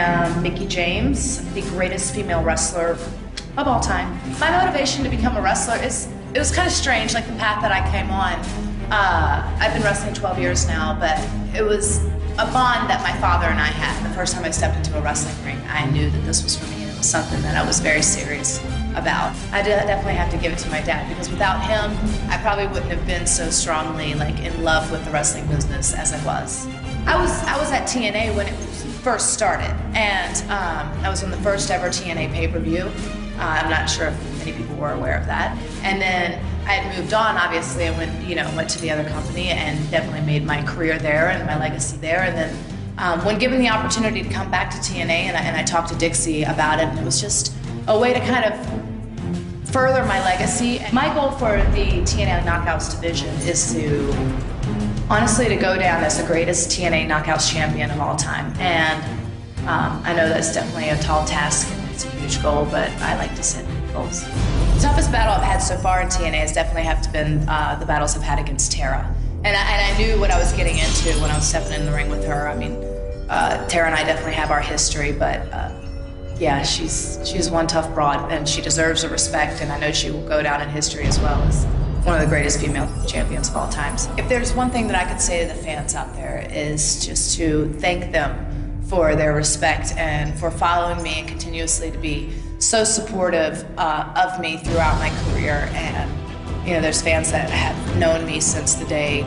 am Mickie James, the greatest female wrestler of all time. My motivation to become a wrestler it was kind of strange, like the path that I came on. I've been wrestling 12 years now, but it was a bond that my father and I had. The first time I stepped into a wrestling ring, I knew that this was for me, and it was something that I was very serious about. I definitely have to give it to my dad, because without him, I probably wouldn't have been so strongly in love with the wrestling business as I was. I was at TNA when it first started, and I was on the first ever TNA pay-per-view. I'm not sure if many people were aware of that. And then I had moved on, obviously, and went to the other company and definitely made my career there and my legacy there. And then when given the opportunity to come back to TNA, and I talked to Dixie about it, and it was just a way to kind of further my legacy. My goal for the TNA Knockouts division is honestly to go down as the greatest TNA Knockouts champion of all time. And I know that's definitely a tall task. It's a huge goal, but I like to set goals. The toughest battle I've had so far in TNA has definitely have to been the battles I've had against Tara. And I knew what I was getting into when I was stepping in the ring with her. I mean, Tara and I definitely have our history, but yeah, she's one tough broad, and she deserves the respect, and I know she will go down in history as well as one of the greatest female champions of all times. If there's one thing that I could say to the fans out there is just to thank them for their respect and for following me and continuously to be so supportive of me throughout my career. And there's fans that have known me since the day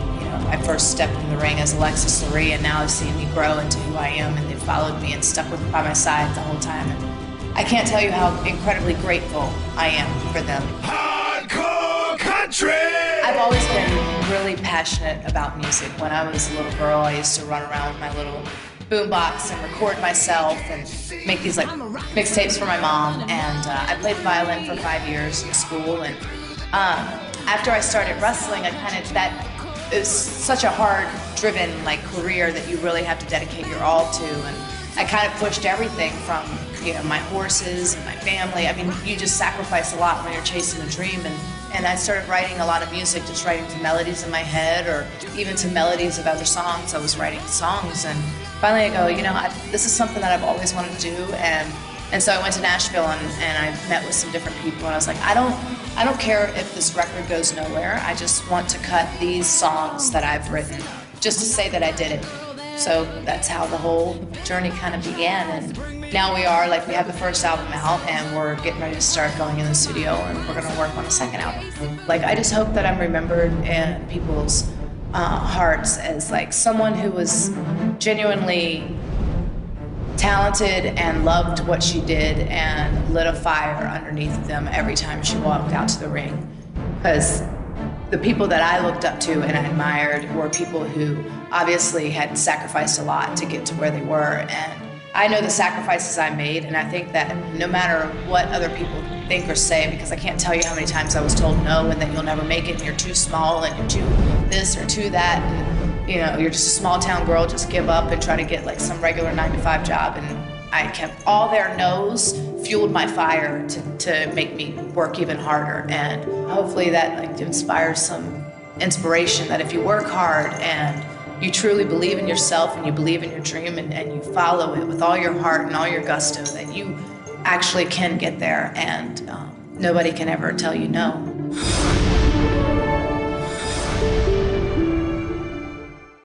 I first stepped in the ring as Alexis Lurie, and now have seen me grow into who I am, and they've followed me and stuck by my side the whole time. And I can't tell you how incredibly grateful I am for them. Hardcore country! I've always been really passionate about music. When I was a little girl, I used to run around with my little boombox and record myself and make these mixtapes for my mom. And I played violin for 5 years in school. And after I started wrestling, it was such a hard-driven career that you really have to dedicate your all to. And I kind of pushed everything from my horses and my family. I mean, you just sacrifice a lot when you're chasing a dream. And I started writing a lot of music, just writing to melodies in my head or even to melodies of other songs. I was writing songs, and finally I go, this is something that I've always wanted to do. And so I went to Nashville and I met with some different people, and I was like, I don't care if this record goes nowhere. I just want to cut these songs that I've written just to say that I did it. So that's how the whole journey kind of began. And now we have the first album out, and we're getting ready to start going in the studio, and we're going to work on the second album. I just hope that I'm remembered in people's hearts as someone who was genuinely talented and loved what she did and lit a fire underneath them every time she walked out to the ring. Because the people that I looked up to and I admired were people who obviously had sacrificed a lot to get to where they were. And I know the sacrifices I made, and I think that no matter what other people think or say, because I can't tell you how many times I was told no, and that you'll never make it, and you're too small, and you're too this or too that, and you're just a small town girl, just give up and try to get some regular 9-to-5 job. And I kept all their no's fueled my fire to make me work even harder. And hopefully that inspires some inspiration that if you work hard and you truly believe in yourself and you believe in your dream and you follow it with all your heart and all your gusto, that you actually can get there, and nobody can ever tell you no.